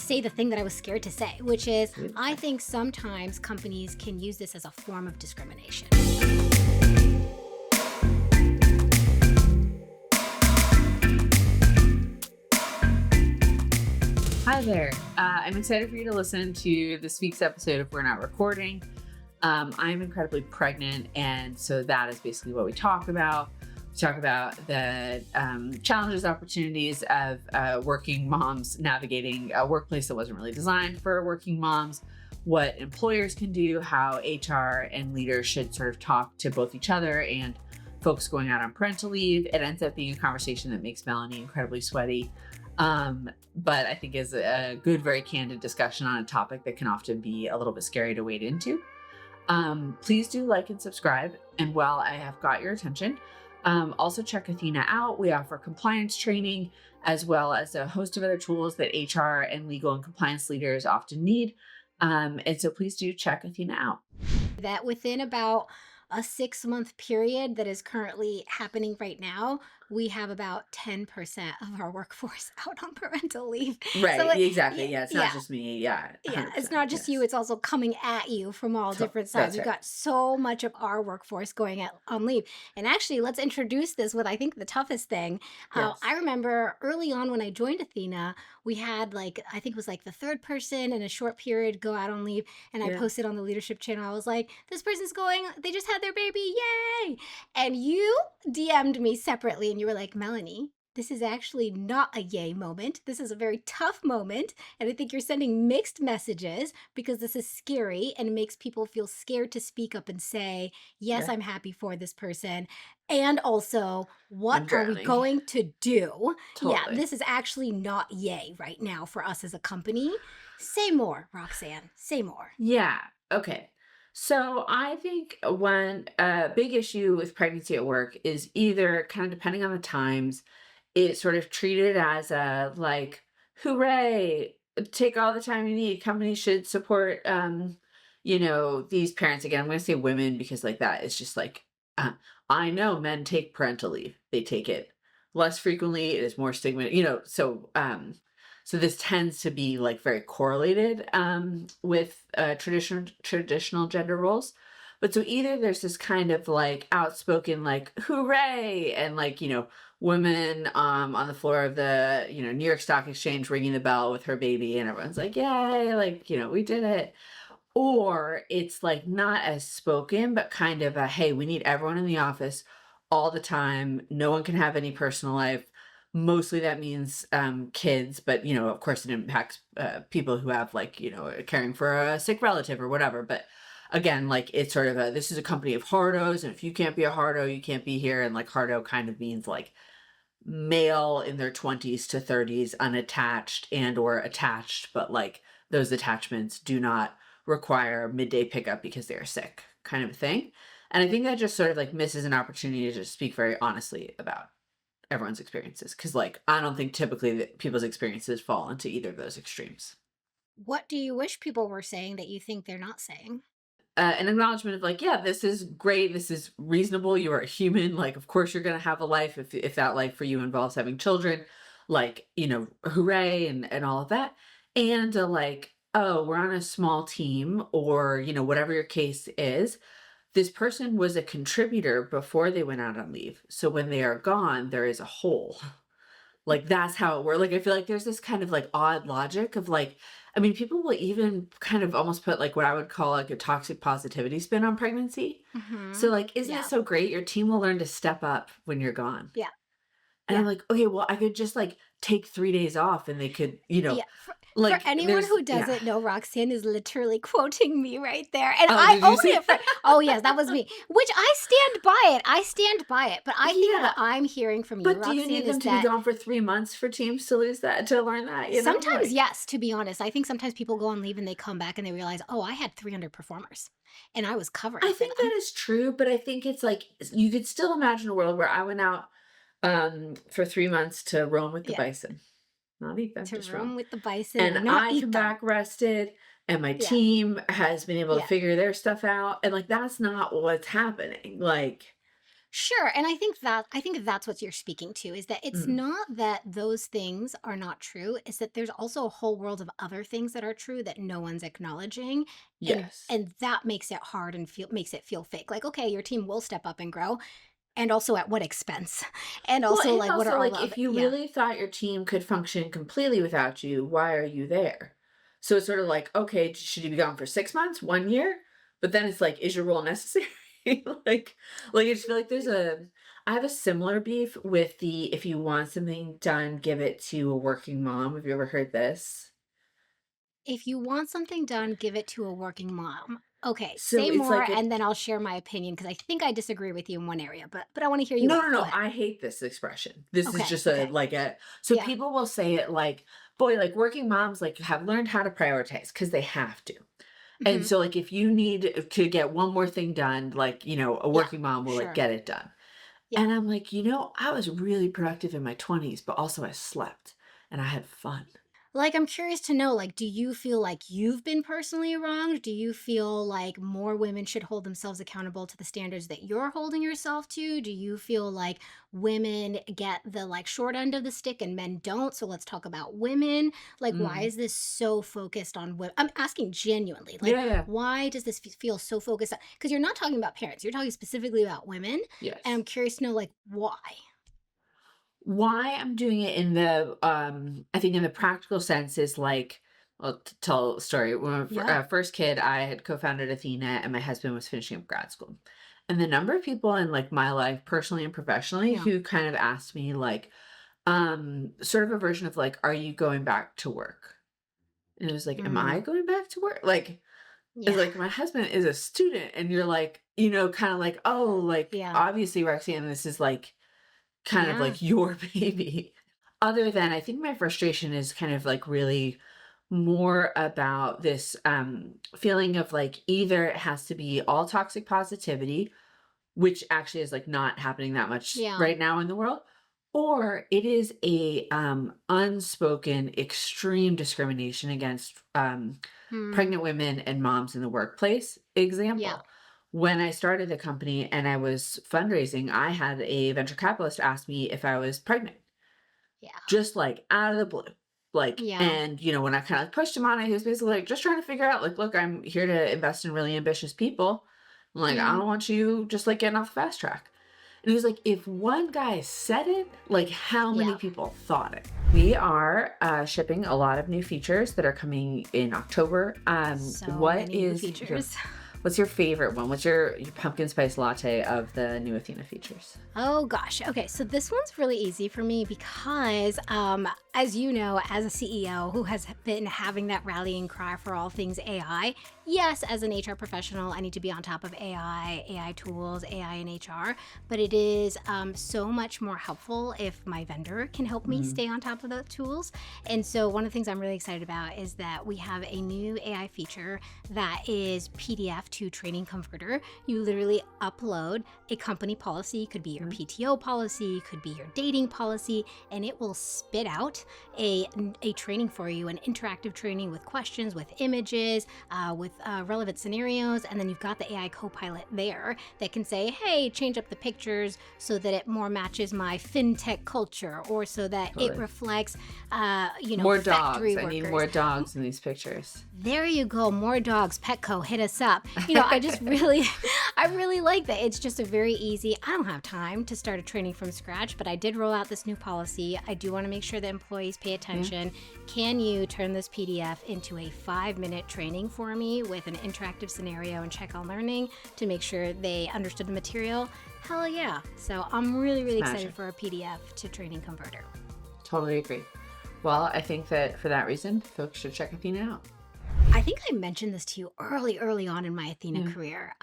say the thing that I was scared to say, which is I think sometimes companies can use this as a form of discrimination. Hi there. I'm excited for you to listen to this week's episode of We're Not Recording. I'm incredibly pregnant, and so that is basically what we talk about. We talk about the challenges, opportunities of working moms navigating a workplace that wasn't really designed for working moms, what employers can do, how HR and leaders should sort of talk to both each other and folks going out on parental leave. It ends up being a conversation that makes Melanie incredibly sweaty. But I think is a good, very candid discussion on a topic that can often be a little bit scary to wade into. Please do like and subscribe. And while I have got your attention, also check Athena out. We offer compliance training as well as a host of other tools that HR and legal and compliance leaders often need. And so please do check Athena out. That within about a 6-month period that is currently happening right now, we have about 10% of our workforce out on parental leave. Right, So, exactly. Yeah, it's not just me. Yeah, it's not just you, it's also coming at you from all different sides. We've got so much of our workforce going on leave. And actually, let's introduce this with, I think, the toughest thing. Yes. I remember early on when I joined Athena, we had I think it was the third person in a short period go out on leave. And I posted on the leadership channel, I was like, this person's going, they just had their baby, yay! And you DM'd me separately and you were like, Melanie, this is actually not a yay moment. This is a very tough moment. And I think you're sending mixed messages because this is scary and it makes people feel scared to speak up and say, yes, I'm happy for this person. And also, what are we going to do? Totally. Yeah, this is actually not yay right now for us as a company. Say more, Roxanne. Say more. Yeah. Okay. So I think one big issue with pregnancy at work is either kind of depending on the times, it's sort of treated as a hooray, take all the time you need. Companies should support, these parents. Again, I'm going to say women because that is just I know men take parental leave. They take it less frequently. It is more stigma, so this tends to be very correlated with traditional gender roles. But so either there's this kind of outspoken hooray and women on the floor of the New York Stock Exchange ringing the bell with her baby and everyone's like, yay, we did it. Or it's not as spoken, but kind of a, hey, we need everyone in the office all the time. No one can have any personal life. Mostly that means kids, but of course it impacts people who have caring for a sick relative or whatever. But again, it's sort of this is a company of hardos, and if you can't be a hardo, you can't be here. And hardo kind of means male in their 20s to 30s, unattached and or attached, but those attachments do not require midday pickup because they are sick, kind of a thing. And I think that just sort of misses an opportunity to just speak very honestly about everyone's experiences, because I don't think typically that people's experiences fall into either of those extremes. What do you wish people were saying that you think they're not saying? An acknowledgement of yeah, this is great, this is reasonable, you are a human, of course you're going to have a life if that life for you involves having children, hooray and all of that. And oh, we're on a small team, or whatever your case is, this person was a contributor before they went out on leave. So when they are gone, there is a hole. That's how it works. I feel there's this kind of odd logic of people will even kind of almost put what I would call a toxic positivity spin on pregnancy. Mm-hmm. So isn't it so great? Your team will learn to step up when you're gone. Yeah. And I'm okay, well, I could just take 3 days off and they could, For anyone who doesn't know, Roxanne is literally quoting me right there. And I own it. Oh, yes, that was me. Which I stand by it. But I think what I'm hearing from you, Roxanne, Roxanne, do you need them to be gone for 3 months for teams to lose that, to learn that? Sometimes, yes, to be honest. I think sometimes people go on leave and they come back and they realize, oh, I had 300 performers and I was covering. I think that is true, but I think it's you could still imagine a world where I went out for 3 months to roam with the bison. Not eat them, just roam with the bison. And I come back rested, and my team has been able to figure their stuff out. And that's not what's happening. Sure, and I think that's what you're speaking to, is that it's Mm, not that those things are not true, it's that there's also a whole world of other things that are true that no one's acknowledging, yes. and that makes it hard and makes it feel fake. Like, okay, your team will step up and grow, and also at what expense? And Well, also, and like, what are also, all the like, other if you yeah. really thought your team could function completely without you, why are you there? So it's sort of like, okay, should you be gone for 6 months, 1 year? But then it's like, is your role necessary? like, like I just feel like I have a similar beef with the if you want something done, give it to a working mom. Have you ever heard this? If you want something done, give it to a working mom. Okay, So say it's more, like and then I'll share my opinion because I think I disagree with you in one area, but I wanna hear you no, out. no, Go no, ahead. I hate this expression. This is Okay, just okay. so Yeah. people will say it like, boy, like working moms like have learned how to prioritize because they have to. And Mhm. so like if you need to get one more thing done, like, a Yeah. working mom will like Sure. get it done. Yeah. And I'm like, I was really productive in my 20s, but also I slept and I had fun. Like, I'm curious to know, like, do you feel like you've been personally wronged? Do you feel like more women should hold themselves accountable to the standards that you're holding yourself to? Do you feel like women get the like short end of the stick and men don't? So let's talk about women. Like, why Mm. is this so focused on women? I'm asking genuinely, like, Yeah, yeah. why does this feel so focused on? Because you're not talking about parents, you're talking specifically about women. And I'm Yes. curious to know, like, why? Why I'm doing it in the I think in the practical sense is like well to tell a story. When my Yeah. first kid, I had co-founded Athena and my husband was finishing up grad school. And the number of people in like my life, personally and professionally, Yeah. who kind of asked me like, sort of a version of like, are you going back to work? And it was like, am Mm, I going back to work? Like, it's yeah. like my husband is a student, and you're like, kind of like, oh, like Yeah. obviously, Roxanne, this is like kind of Yeah. like your baby. Other than I think my frustration is kind of like really more about this feeling of like either it has to be all toxic positivity, which actually is like not happening that much Yeah. right now in the world, or it is a unspoken extreme discrimination against Hmm. pregnant women and moms in the workplace. Yeah. Example, when I started the company and I was fundraising, I had a venture capitalist ask me if I was pregnant, Yeah. just like out of the blue. Like, Yeah. and when I kind of like pushed him on it, he was basically like, just trying to figure out, like, look, I'm here to invest in really ambitious people. I'm like, I Mm. don't want you just like getting off the fast track. And he was like, if one guy said it, like how many Yeah. people thought it? We are shipping a lot of new features that are coming in October. So What many new is your features. what's your favorite one? What's your pumpkin spice latte of the new Athena features? Oh gosh. Okay, so this one's really easy for me because as you know, as a CEO who has been having that rallying cry for all things AI, yes, as an HR professional, I need to be on top of AI tools, AI and HR, but it is so much more helpful if my vendor can help me Mm, stay on top of the tools. And so one of the things I'm really excited about is that we have a new AI feature that is PDF to Training Converter. You literally upload a company policy, could be your mm, PTO policy, could be your dating policy, and it will spit out a training for you, an interactive training with questions, with images, with relevant scenarios. And then you've got the AI co-pilot there that can say, hey, change up the pictures so that it more matches my fintech culture, or so that it totally. reflects, More dogs. factory I need workers. more dogs in these pictures. There you go. More dogs. Petco, hit us up. I just really, I really like that. It's just a very easy. I don't have time to start a training from scratch, but I did roll out this new policy. I do want to make sure that employees pay Yeah. attention. Can you turn this PDF into a 5-minute training for me with an interactive scenario and check on learning to make sure they understood the material? Hell yeah. So I'm really, really Smash excited it. for a PDF to training converter. Totally agree. Well, I think that for that reason, folks should check Athena out. I think I mentioned this to you early on in my Athena Yeah. career.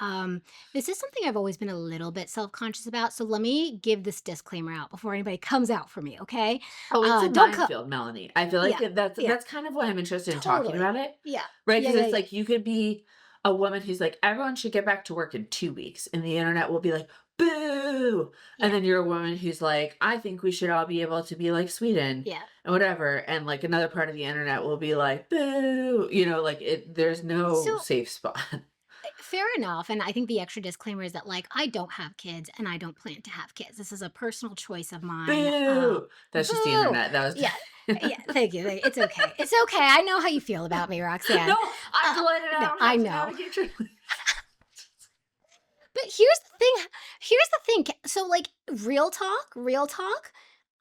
This is something I've always been a little bit self conscious about. So let me give this disclaimer out before anybody comes out for me, okay? Oh, it's a Don't come. minefield, Melanie. I feel like Yeah, that's yeah, that's kind of why I'm interested in talking totally. about it, Yeah, right? yeah, Because yeah, it's yeah, like you could be a woman who's like, everyone should get back to work in 2 weeks, and the internet will be like, boo. And yeah, then you're a woman who's like, I think we should all be able to be like Sweden yeah. and whatever. And like another part of the internet will be like, boo. Like there's no So safe spot. fair enough. And I think the extra disclaimer is that, like, I don't have kids and I don't plan to have kids. This is a personal choice of mine. Boo! That's just the Boo. internet. That was Yeah. Yeah. Thank you. It's okay. It's okay. I know how you feel about me, Roxanne. no, I'm Uh, delighted I no, don't I have to know. navigate your But here's the thing. Here's the thing. So, like, real talk.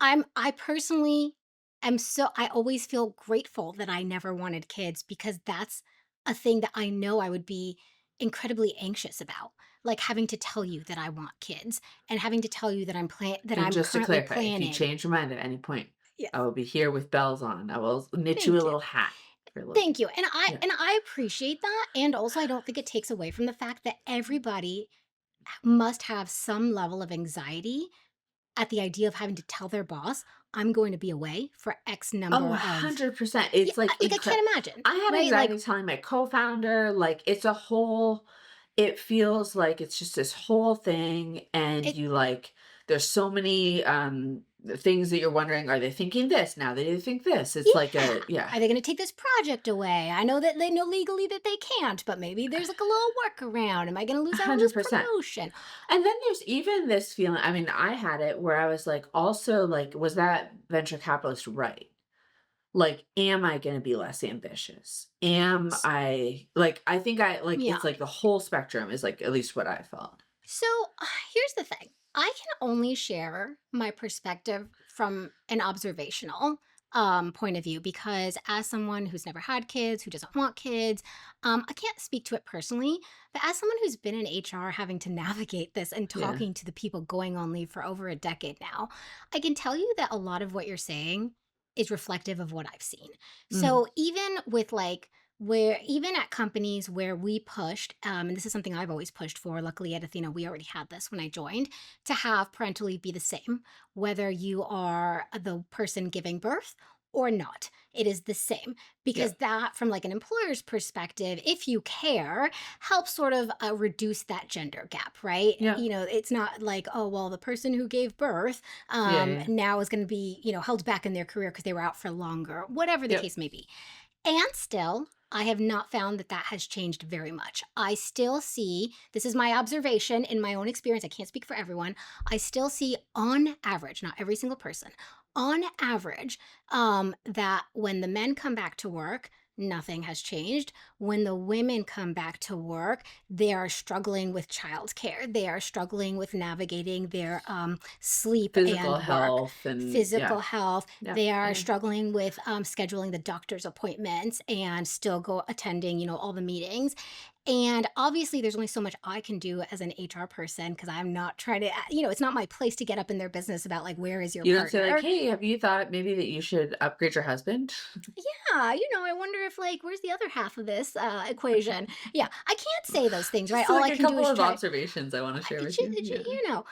I personally am so I always feel grateful that I never wanted kids because that's a thing that I know I would be incredibly anxious about. Like having to tell you that I want kids and having to tell you that And I'm just to currently clarify, if you planning. change your mind at any point, Yeah. I will be here with bells on. I will knit you a Thank you. little hat for a little Thank you. yeah. And I appreciate that. And also I don't think it takes away from the fact that everybody must have some level of anxiety at the idea of having to tell their boss, "I'm going to be away for X Oh, number of." 100%. Yeah, It's like like, I can't imagine, I had right? Like, anxiety telling my co-founder, like it's a whole it feels like it's just this whole thing and it you like there's so many things that you're wondering, are they thinking this now? They think this. It's like yeah. a yeah, Are they gonna take this project away? I know that they know legally that they can't, but maybe there's, like, a little workaround. Am I gonna lose out on this 100%. promotion? And then there's even this feeling, I mean, I had it where I was like, also like, was that venture capitalist right? Like, am I gonna be less ambitious? Am S I like, I think I like, Yeah. it's like the whole spectrum is like, at least what I felt. So here's the thing. I can only share my perspective from an observational point of view because as someone who's never had kids, who doesn't want kids, I can't speak to it personally. But as someone who's been in HR having to navigate this and Yeah. talking to the people going on leave for over a decade now, I can tell you that a lot of what you're saying is reflective of what I've seen. Mm. So even with like where even at companies where we pushed, and this is something I've always pushed for, luckily at Athena, we already had this when I joined, to have parental leave be the same, whether you are the person giving birth or not. It is the same because Yep. that, from like an employer's perspective, if you care, helps sort of reduce that gender gap, right? Yep. You know, it's not like, oh, well, the person who gave birth Yeah, yeah. now is going to be, held back in their career because they were out for longer, whatever the Yep. case may be. And still, I have not found that that has changed very much. I still see, this is my observation in my own experience, I can't speak for everyone. I still see, on average, not every single person, on average, that when the men come back to work, nothing has changed. When the women come back to work, they are struggling with childcare. They are struggling with navigating their sleep Physical and work, health and yeah. physical health. Yeah. They are Yeah. struggling with scheduling the doctor's appointments and still go attending, all the meetings. And obviously, there's only so much I can do as an HR person because I'm not trying to, it's not my place to get up in their business about like, where is your You don't say like, partner? hey, have you thought maybe that you should upgrade your husband? Yeah, I wonder if like, where's the other half of this equation? Yeah, I can't say those things, right? Just All I like a can do couple is of try. observations I want to share It's, with you.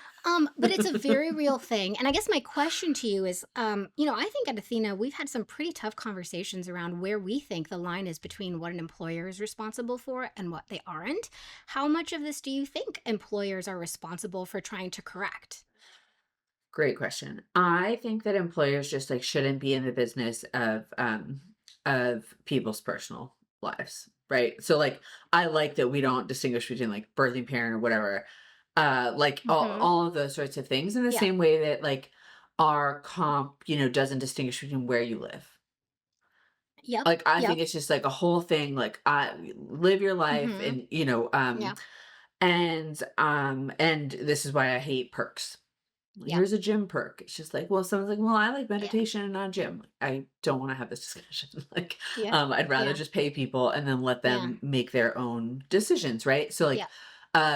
but it's a very real thing. And I guess my question to you is, I think at Athena, we've had some pretty tough conversations around where we think the line is between what an employer is responsible for and what they aren't. How much of this do you think employers are responsible for trying to correct? Great question. I think that employers just like shouldn't be in the business of people's personal lives, right? So like I like that we don't distinguish between like birthing parent or whatever. Like Hmm. all of those sorts of things in the Yeah. same way that like our comp, doesn't distinguish between where you live. Yep. Like I think Yep. it's just like a whole thing like I live your life Hmm. and Yeah. and this is why I hate perks. Yep. Here's a gym perk. It's just like, well, someone's like, well, I like Yeah. meditation and not gym. I don't want to have this discussion. Like, Yeah. I'd rather Yeah. just pay people and then let Yeah. them make their own decisions, right? So like Yeah.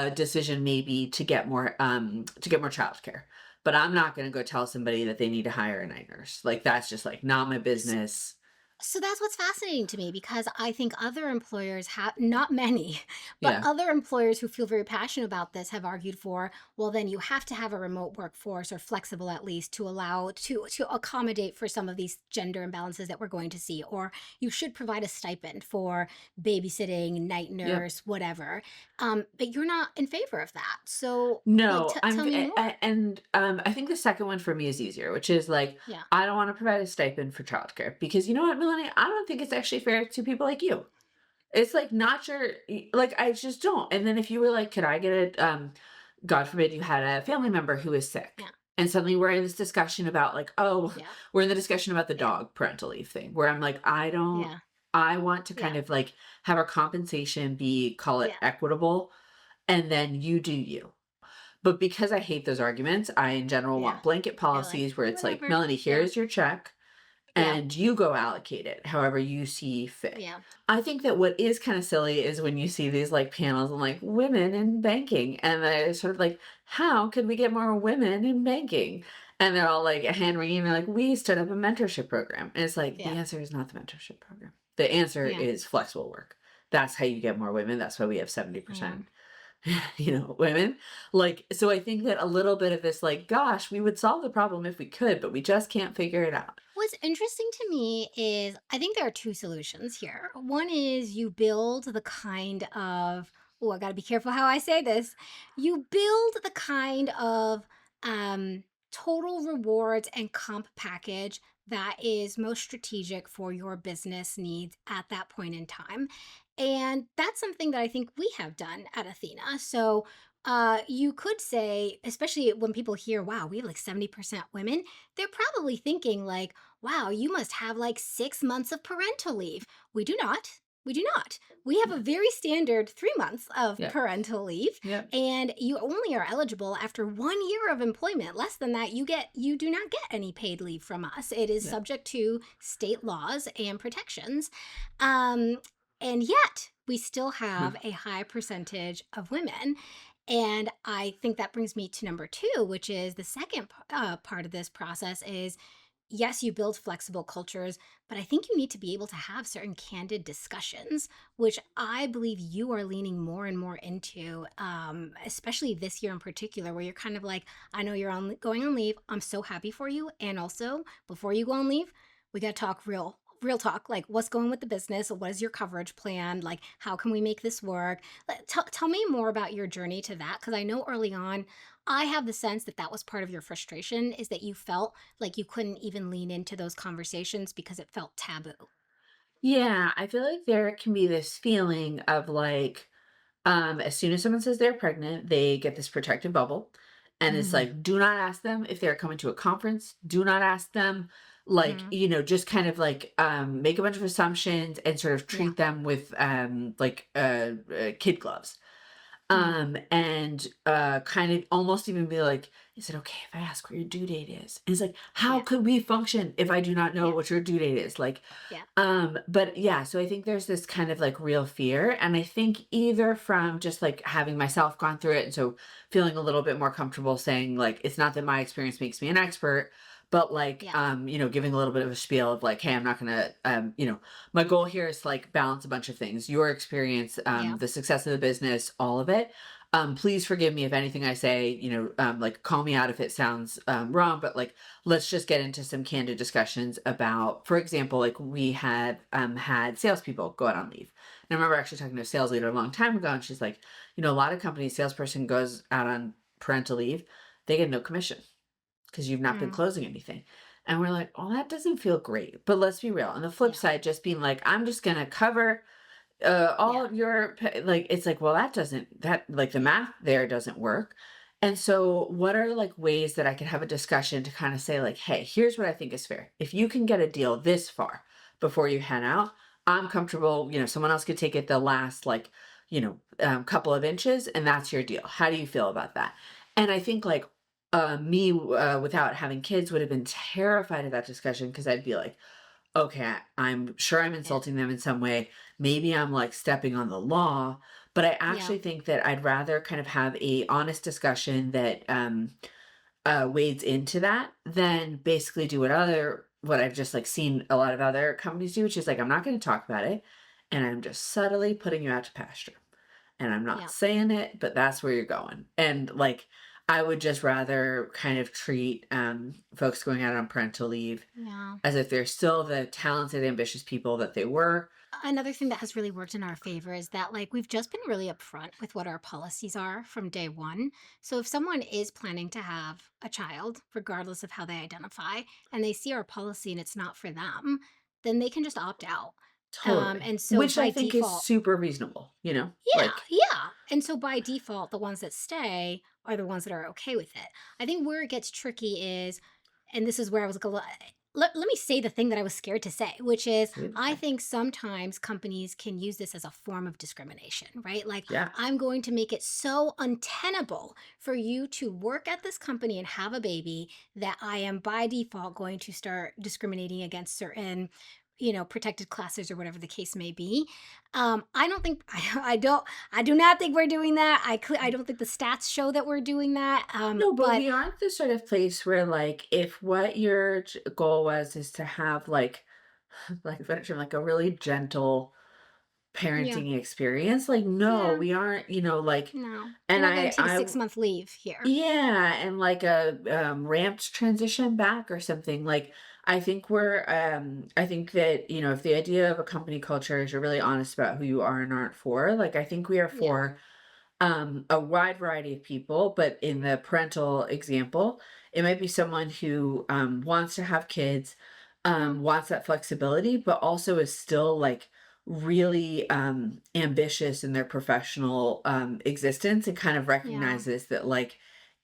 a decision maybe to get more childcare. But I'm not gonna go tell somebody that they need to hire a night nurse. Like that's just like not my business. So that's what's fascinating to me because I think other employers have, not many, but Yeah. other employers who feel very passionate about this have argued for, well, then you have to have a remote workforce or flexible at least to allow to accommodate for some of these gender imbalances that we're going to see, or you should provide a stipend for babysitting, night Yep. nurse, whatever. But you're not in favor of that. So, like, No, tell me more. and I think the second one for me is easier, which is like Yeah. I don't want to provide a stipend for childcare because you know what, Melanie, I don't think it's actually fair to people like you. It's like not your like I just don't. And then if you were like, could I get it? God forbid you had a family member who is sick. Yeah. And suddenly we're in this discussion about like, oh, Yeah. we're in the discussion about the Yeah. dog parental leave thing where I'm like, I don't, Yeah. I want to kind Yeah. of like have our compensation be, call it Yeah. equitable, and then you do you. But because I hate those arguments, I in general Yeah. want blanket You're like, policies where it's like, whatever. Melanie, Yeah. here's your check Yeah. and you go allocate it however you see fit. Yeah. I think that what is kind of silly is when you see these like panels on like women in banking, and they're sort of like, how could we get more women in banking? And they're all like hand wringing, they're like, we stood up a mentorship program. And it's like, the Yeah. answer is not the mentorship program. The answer Yeah. is flexible work. That's how you get more women. That's why we have Yeah. 70% women. Like, so I think that a little bit of this, like, gosh, we would solve the problem if we could, but we just can't figure it out. What's interesting to me is I think there are two solutions here. One is you build the kind of, oh, I got to be careful how I say this. You build the kind of total rewards and comp package that is most strategic for your business needs at that point in time. And that's something that I think we have done at Athena. So you could say, especially when people hear, wow, we have like 70% women, they're probably thinking, like, wow, you must have like 6 months of parental leave. We do not. We do not. We have a Yeah. very standard 3 months of Yeah. parental leave, Yeah. and you only are eligible after 1 year of employment. Less than that, you do not get any paid leave from us. It is Yeah. subject to state laws and protections. Um, and yet, we still have a high percentage of women. And I think that brings me to number two, which is the second part of this process is yes, you build flexible cultures, but I think you need to be able to have certain candid discussions, which I believe you are leaning more and more into, especially this year in particular, where you're kind of like, I know you're going on leave. I'm so happy for you. And also, before you go on leave, we got to talk real talk, like what's going with the business, what is your coverage plan, like how can we make this work. Tell me more about your journey to that, because I know early on I have the sense that that was part of your frustration, is that you felt like you couldn't even lean into those conversations because it felt taboo. Yeah, I feel like there can be this feeling of like, as soon as someone says they're pregnant, they get this protective bubble. And it's Mhm. like, do not ask them if they're coming to a conference. Do not ask them, like, Mhm. just kind of like make a bunch of assumptions and sort of Yeah. treat them with like kid gloves. Mm. And kind of almost even be like, is it okay if I ask what your due date is? And it's like, how Yeah. could we function if I do not know Yeah. what your due date is? Like, Yeah. but yeah, so I think there's this kind of like real fear. And I think either from just like having myself gone through it, and so feeling a little bit more comfortable saying, like, it's not that my experience makes me an expert, but like, Yeah. giving a little bit of a spiel of like, hey, I'm not gonna, my goal here is to like balance a bunch of things, your experience, Yeah. the success of the business, all of it. Please forgive me if anything I say, like call me out if it sounds wrong, but like let's just get into some candid discussions about, for example, like we had salespeople go out on leave. And I remember actually talking to a sales leader a long time ago, and she's like, a lot of companies, salesperson goes out on parental leave, they get no commission because you've not been Mm. closing anything. And we're like, oh, that doesn't feel great. But let's be real. On the flip Yeah. side, just being like, I'm just gonna cover all Yeah. of your like, it's like, well, that like the Yeah. math there doesn't work. And so what are like ways that I could have a discussion to kind of say like, hey, here's what I think is fair. If you can get a deal this far before you head out, I'm comfortable, someone else could take it the last like, couple of inches, and that's your deal. How do you feel about that? And I think like me without having kids would have been terrified of that discussion, because I'd be like, okay, I'm sure I'm Yeah. insulting them in some way. Maybe I'm like stepping on the law, but I Yeah. actually think that I'd rather kind of have a honest discussion that wades into that than basically do what I've just like seen a lot of other companies do, which is like, I'm not going to talk about it, and I'm just subtly putting you out to pasture. And I'm not Yeah. saying it, but that's where you're going. And like, I would just rather kind of treat folks going out on parental leave Yeah. as if they're still the talented, ambitious people that they were. Another thing that has really worked in our favor is that, like, we've just been really upfront with what our policies are from day one. So if someone is planning to have a child, regardless of how they identify, and they see our policy and it's not for them, then they can just opt out. Totally. And so Which I by think is default, super reasonable, you know? yeah, Like, yeah. And so by default, the ones that stay are the ones that are okay with it. I think where it gets tricky is, and this is where I was going, let me say the thing that I was scared to say, which is see the I thing. think sometimes companies can use this as a form of discrimination, right? Like, Yeah, I'm going to make it so untenable for you to work at this company and have a baby that I am by default going to start discriminating against certain, protected classes or whatever the case may be. I don't think I do not think we're doing that. I don't think the stats show that we're doing that. no, but But we aren't the sort of place where, like, if what your goal was is to have, like a better term, like a really gentle yeah, parenting experience, like, no, yeah, we aren't, like, no, you're and not going to take a I, 6 month leave here. yeah, and like a ramped transition back or something. Like, I think that, if the idea of a company culture is you're really honest about who you are and aren't for, like, I think we are Yeah, for a wide variety of people, but in the parental example, it might be someone who wants to have kids, yeah, wants that flexibility, but also is still like really ambitious in their professional existence and kind of yeah, recognizes that like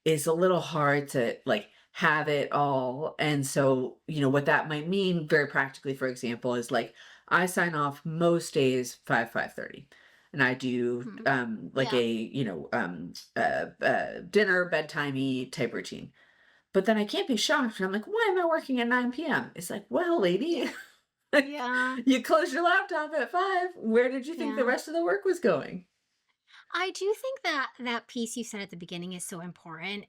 it's a little hard to like have it all. And so, what that might mean very practically, for example, is like I sign off most days 5:30 and I do mhm, like yeah, a dinner bedtimey type routine. But then I can't be shocked. And I'm like, why am I working at 9 p.m.? It's like, well, lady, yeah, yeah, you closed your laptop at 5. Where did you think the yeah. rest of the work was going? I do think that that piece you said at the beginning is so important.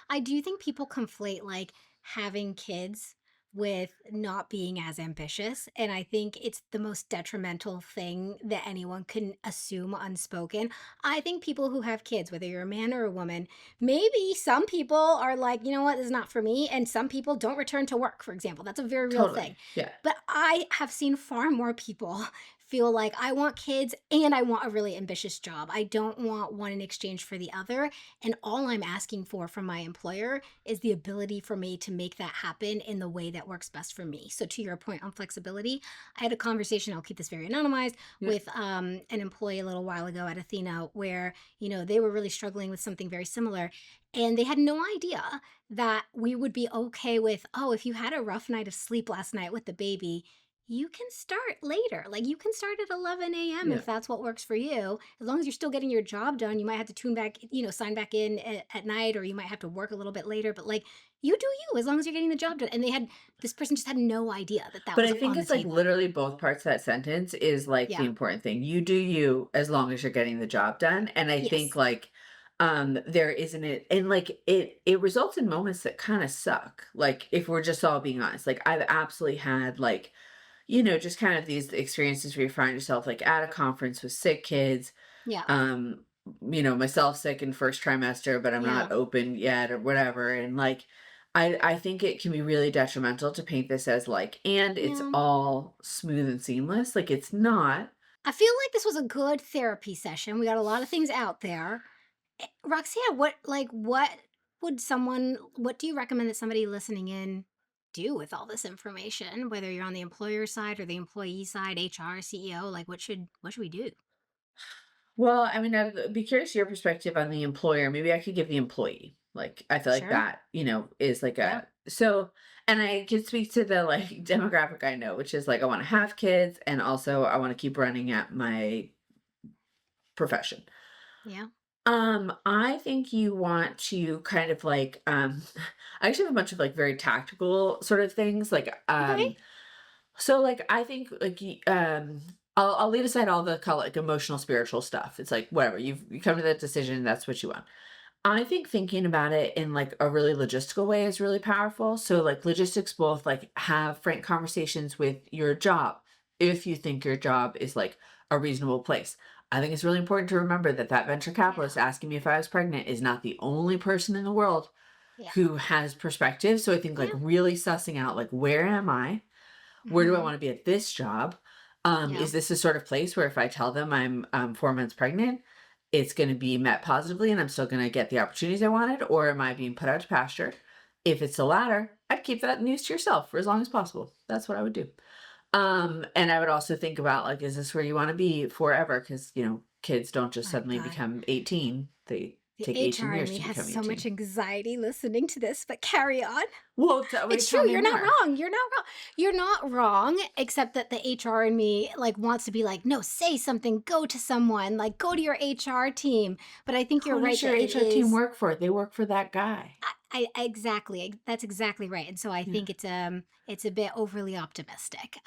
I do think people conflate like having kids with not being as ambitious. And I think it's the most detrimental thing that anyone can assume unspoken. I think people who have kids, whether you're a man or a woman, maybe some people are like, you know what, this is not for me. And some people don't return to work, for example. That's a very real thing. Totally. Yeah. But I have seen far more people feel like I want kids and I want a really ambitious job. I don't want one in exchange for the other. And all I'm asking for from my employer is the ability for me to make that happen in the way that works best for me. So, to your point on flexibility, I had a conversation, I'll keep this very anonymized, Yeah. with an employee a little while ago at Athena where, they were really struggling with something very similar. And they had no idea that we would be okay with, oh, if you had a rough night of sleep last night with the baby, you can start later. Like you can start at 11 a.m. Yeah. if that's what works for you. As long as you're still getting your job done, you might have to tune back, sign back in at night, or you might have to work a little bit later. But like you do you as long as you're getting the job done. And this person just had no idea that that But was I think on the it's like table. literally both parts of that sentence is like the Yeah. important thing. You do you as long as you're getting the job done. And I think Yes. like there isn't it and like it results in moments that kind of suck. Like if we're just all being honest. Like I've absolutely had like, just kind of these experiences where you find yourself like at a conference with sick kids, Yeah. um, myself sick in first trimester, but I'm Yeah. not open yet or whatever. And like, I think it can be really detrimental to paint this as like, and it's Yeah. all smooth and seamless. Like it's not. I feel like this was a good therapy session. We got a lot of things out there. Roxanne, what do you recommend that somebody listening in do with all this information? Whether you're on the employer side or the employee side, HR, CEO, like what should we do? Well, I mean, I'd be curious your perspective on the employer. Maybe I could give the employee. Like, I feel like Sure. that, is like Yeah. a so, and I can speak to the like demographic I know, which is like I want to have kids and also I want to keep running at my profession. Yeah. I think you want to kind of like, I actually have a bunch of like very tactical sort of things. Like, Okay. so like I think like I'll leave aside all the call it like emotional spiritual stuff. It's like whatever you come to that decision, that's what you want. I think thinking about it in like a really logistical way is really powerful. So like logistics both like have frank conversations with your job if you think your job is like a reasonable place. I think it's really important to remember that that venture Yeah. capitalist asking me if I was pregnant is not the only person in the world Yeah. who has perspective. So I think like Yeah. really sussing out like where am I? Where do I Hmm. want to be at this job? Yeah. Is this the sort of place where if I tell them I'm 4 months pregnant, it's going to be met positively and I'm still going to get the opportunities I wanted? Or am I being put out to pasture? If it's the latter, I'd keep that news to yourself for as long as possible. That's what I would do. And I would also think about like, is this where you want to be forever? Because, kids don't just My suddenly God. become 18. They The take 18 HR in years me to has become so much 18. anxiety listening to this, but carry on. Well, wait, It's tell true. me You're not more. wrong. You're not wrong. You're not wrong, except that the HR in me like wants to be like, no, say something, go to someone, like go to your HR team. But I think you're Who does right your that it HR team is work for? They work for that guy. exactly that's exactly right. And so I Yeah. think it's a bit overly optimistic.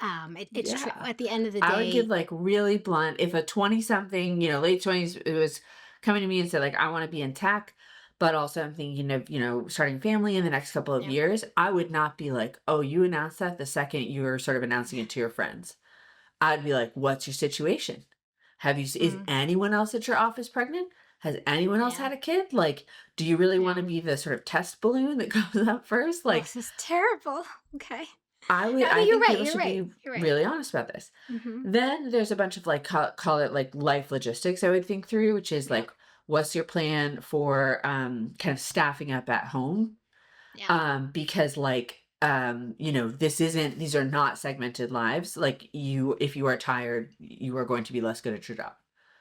It's true. Yeah. At the end of the I would give day, like really blunt, if a 20 something, late 20s, it was coming to me and said, like, I want to be in tech, but also I'm thinking of, starting family in the next couple of yeah. years. I would not be like, oh, you announced that the second you were sort of announcing it to your friends. I'd be like, what's your situation? Is Mm, anyone else at your office pregnant? Has anyone else yeah. had a kid? Like, do you really want Yeah. to be the sort of test balloon that goes up first? Oh, Like, this is terrible. Okay. No, I but you're think right. people You're should right. be You're right. really honest about this. Mm-hmm. Then there's a bunch of like call it like life logistics I would think through, which is Yep. like, what's your plan for kind of staffing up at home? Yeah. Because like these are not segmented lives. Like if you are tired, you are going to be less good at your job.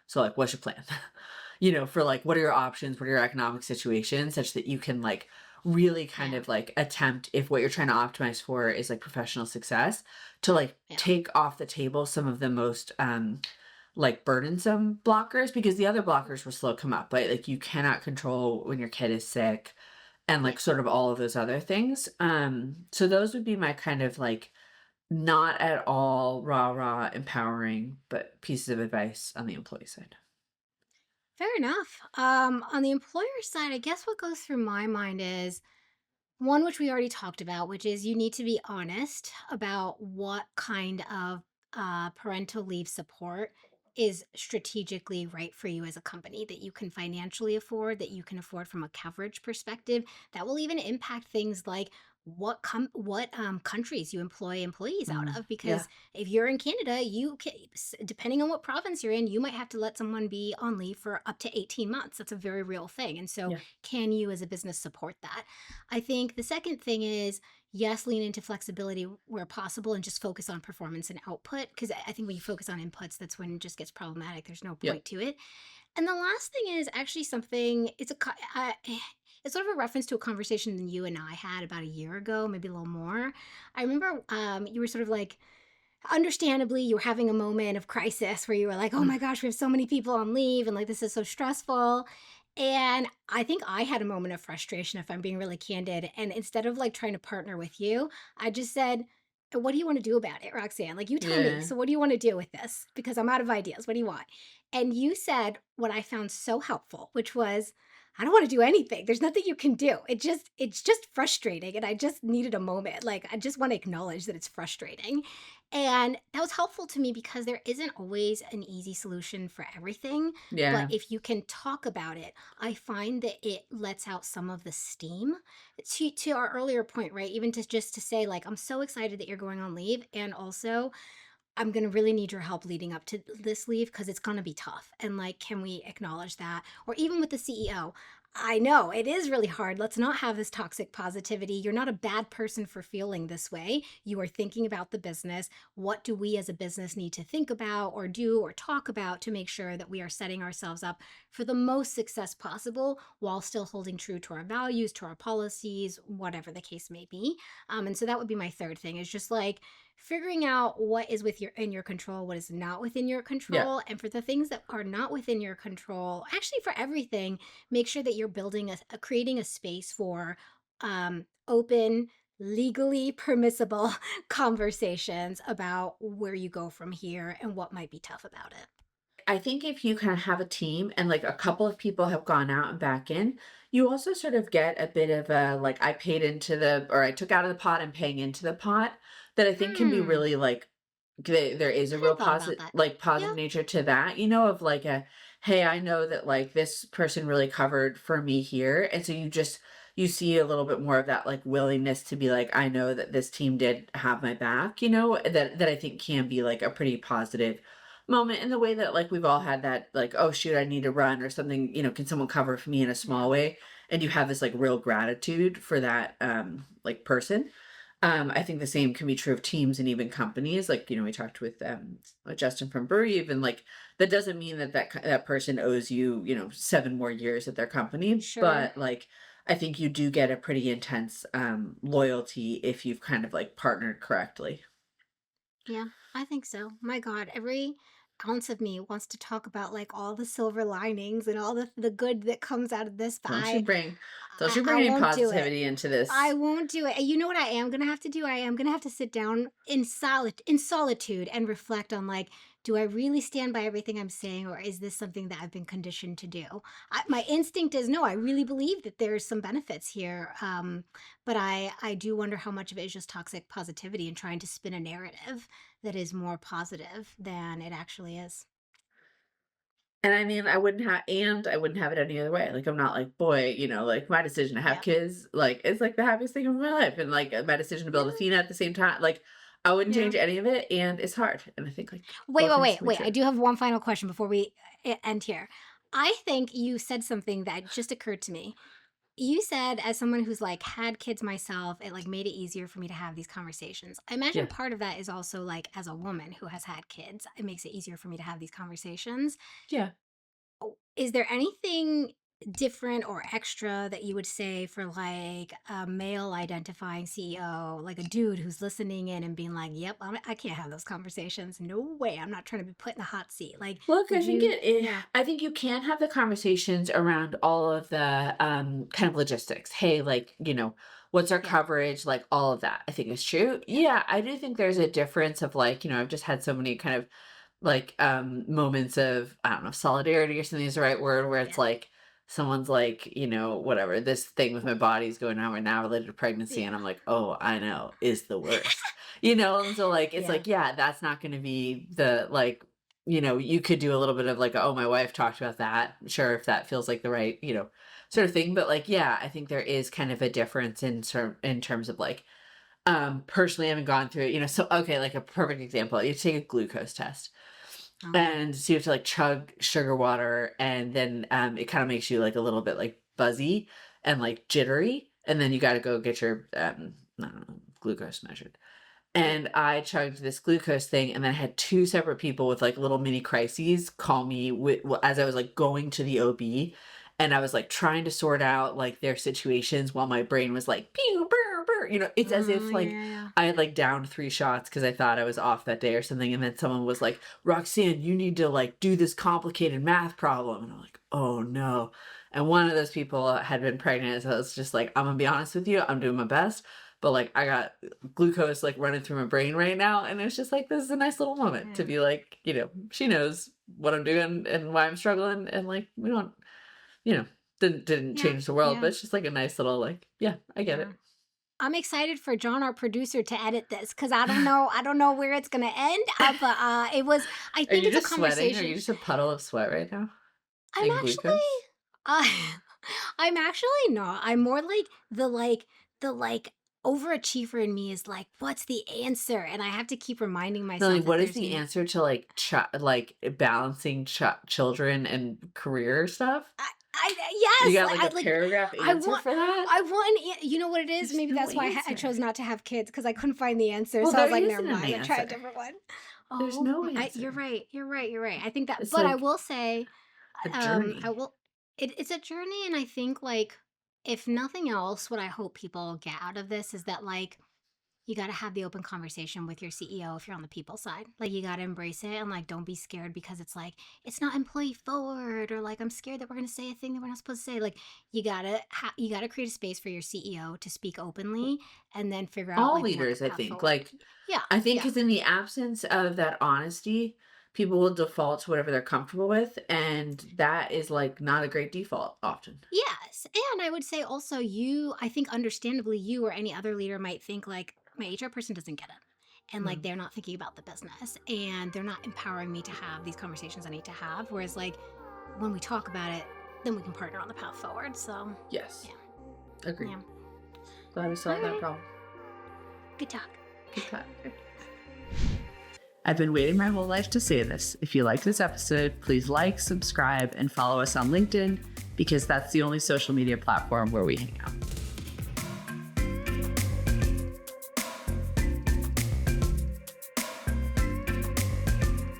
So like, what's your plan? For like, what are your options? What are your economic situations such that you can like really kind Yeah. of like attempt, if what you're trying to optimize for is like professional success, to like Yeah. take off the table some of the most like burdensome blockers, because the other blockers will still come up, but like you cannot control when your kid is sick and Yeah. like sort of all of those other things. So those would be my kind of like not at all rah empowering, but pieces of advice on the employee side. Fair enough. On the employer side, I guess what goes through my mind is one, which we already talked about, which is you need to be honest about what kind of parental leave support is strategically right for you as a company that you can financially afford, that you can afford from a coverage perspective. That will even impact things like what countries you employ employees out Mm, of. yeah, Because if you're in Canada, you can, depending on what province you're in, you might have to let someone be on leave for up to 18 months. That's a very real thing. And so, yeah, can you as a business support that? I think the second thing is yes, lean into flexibility where possible and just focus on performance and output. Because I think when you focus on inputs, that's when it just gets problematic. There's no yeah. point to it. And the last thing is actually something, it's sort of a reference to a conversation that you and I had about a year ago, maybe a little more. I remember you were sort of like, understandably, you were having a moment of crisis where you were like, oh my gosh, we have so many people on leave and like this is so stressful. And I think I had a moment of frustration, if I'm being really candid. And instead of like trying to partner with you, I just said, what do you want to do about it, Roxanne? Like, you tell me. Yeah, So, what do you want to do with this? Because I'm out of ideas. What do you want? And you said what I found so helpful, which was, I don't want to do anything. There's nothing you can do. It's just frustrating. And I just needed a moment. Like, I just want to acknowledge that it's frustrating. And that was helpful to me because there isn't always an easy solution for everything. But yeah, if you can talk about it, I find that it lets out some of the steam. To our earlier point, right? Even to just to say, like, I'm so excited that you're going on leave. And also, I'm going to really need your help leading up to this leave because it's going to be tough. And like, can we acknowledge that? Or even with the CEO, I know it is really hard. Let's not have this toxic positivity. You're not a bad person for feeling this way. You are thinking about the business. What do we as a business need to think about or do or talk about to make sure that we are setting ourselves up for the most success possible while still holding true to our values, to our policies, whatever the case may be. And so that would be my third thing is just like, figuring out what is with your in your control, what is not within your yeah. control, and for the things that are not within your control, actually for everything, make sure that you're building creating a space for open, legally permissible conversations about where you go from here and what might be tough about it. I think if you kind of have a team and like a couple of people have gone out and back in, you also sort of get a bit of a like, I paid into or I took out of the pot and paying into the pot, that I think can be Hmm. really like, there is I a real hadn't thought about that. positive Yeah. nature to that, of like hey, I know that like this person really covered for me here. And so you see a little bit more of that like willingness to be like, I know that this team did have my back, that I think can be like a pretty positive moment, in the way that like we've all had that like, oh shoot, I need to run or something, can someone cover for me in a Yeah. small way? And you have this like real gratitude for that like person. I think the same can be true of teams and even companies. Like, we talked with Justin from Bereave, and like that doesn't mean that that person owes you, 7 more years at their company. Sure. But like, I think you do get a pretty intense loyalty if you've kind of like partnered correctly. Yeah, I think so. My God, every ounce of me wants to talk about like all the silver linings and all the good that comes out of this, but Don't you bring, don't you I bring any won't do it. positivity into I this? won't do it. And you know what I am gonna have to do? I am gonna have to sit down in solitude and reflect on like, do I really stand by everything I'm saying, or is this something that I've been conditioned to do? My instinct is no. I really believe that there's some benefits here, but I do wonder how much of it is just toxic positivity and trying to spin a narrative that is more positive than it actually is. And I mean, I wouldn't have it any other way. Like, I'm not like, boy, like my decision to have Yeah. kids, like, it's like the happiest thing of my life. And like my decision to build Yeah. Athena at the same time, like, I wouldn't Yeah. change any of it. And it's hard. And I think like Wait, both wait, things wait, can be wait. true. I do have one final question before we end here. I think you said something that just occurred to me. You said, as someone who's like had kids myself, it like made it easier for me to have these conversations. I imagine Yeah. part of that is also like as a woman who has had kids, it makes it easier for me to have these conversations. Yeah. Is there anything different or extra that you would say for like a male identifying CEO, like a dude who's listening in and being like, yep, I can't have those conversations. No way. I'm not trying to be put in the hot seat. Like, Look, would you? Yeah. I think you can have the conversations around all of the kind of logistics. Hey, like, what's our Yeah. coverage? Like all of that, I think is true. Yeah. Yeah, I do think there's a difference of like, I've just had so many kind of like moments of, I don't know, if solidarity or something is the right word, where it's Yeah. like someone's like, whatever, this thing with my body is going on right now related to pregnancy, and Yeah. I'm like, oh, I know, is the worst. And so like it's Yeah. like, yeah, that's not going to be the like, you could do a little bit of like, oh, my wife talked about that, sure, if that feels like the right, sort of thing. But like, yeah, I think there is kind of a difference in terms of like, personally I haven't gone through it, so okay, like a perfect example, you take a glucose test. Oh, yeah. And so you have to like chug sugar water, and then it kind of makes you like a little bit like buzzy and like jittery. And then you got to go get your I don't know, glucose measured. Yeah. And I chugged this glucose thing, and then I had two separate people with like little mini crises call me as I was like going to the OB, and I was like trying to sort out like their situations while my brain was like pew brr, brr. It's as Oh, if yeah. like Yeah. I had like downed 3 shots because I thought I was off that day or something, and then someone was like, Roxanne, you need to like do this complicated math problem, and I'm like, oh no. And one of those people had been pregnant, so I was just like, I'm gonna be honest with you, I'm doing my best, but like I got glucose like running through my brain right now, and it's just like, this is a nice little moment to Yeah. be like, she knows what I'm doing and why I'm struggling, and like we don't, you know didn't Yeah. change the world, Yeah. but it's just like a nice little like, yeah, I get Yeah. it. I'm excited for John, our producer, to edit this because I don't know where it's gonna end. But it was. I Are think you it's a just sweating? Are you conversation. just a puddle of sweat right now I'm and actually, glucose? uh, I'm actually not. I'm more the overachiever in me is like, what's the answer? And I have to keep reminding Melanie, myself that what is there's the answer to like like balancing children and career stuff? You yes, got like like a paragraph I answer want for that? you know what it is? There's Maybe no that's why I answer. chose not to have kids because I couldn't find the answer. Well, So I was there like, never isn't an mind. I'll try a answer. different one. There's Oh, no you're answer. right. You're right. You're right. I think that, It's but I like will say, a I journey. will. It's a journey, and I think like if nothing else, what I hope people get out of this is that like you got to have the open conversation with your CEO if you're on the people side. Like you got to embrace it and like don't be scared because it's like it's not employee forward or like I'm scared that we're going to say a thing that we're not supposed to say. Like you got to create a space for your CEO to speak openly and then figure out All like what the leaders, I path think. forward. Like, Yeah. I think Yeah. because in the absence of that honesty, people will default to whatever they're comfortable with, and that is like not a great default often. Yes. And I would say also I think understandably you or any other leader might think like my HR person doesn't get it. And like Mm. they're not thinking about the business and they're not empowering me to have these conversations I need to have. Whereas like when we talk about it, then we can partner on the path forward. So Yes, yeah. agreed. Yeah. Glad we All solved that right. problem. Good talk. Good talk. I've been waiting my whole life to say this. If you like this episode, please like, subscribe, and follow us on LinkedIn because that's the only social media platform where we hang out.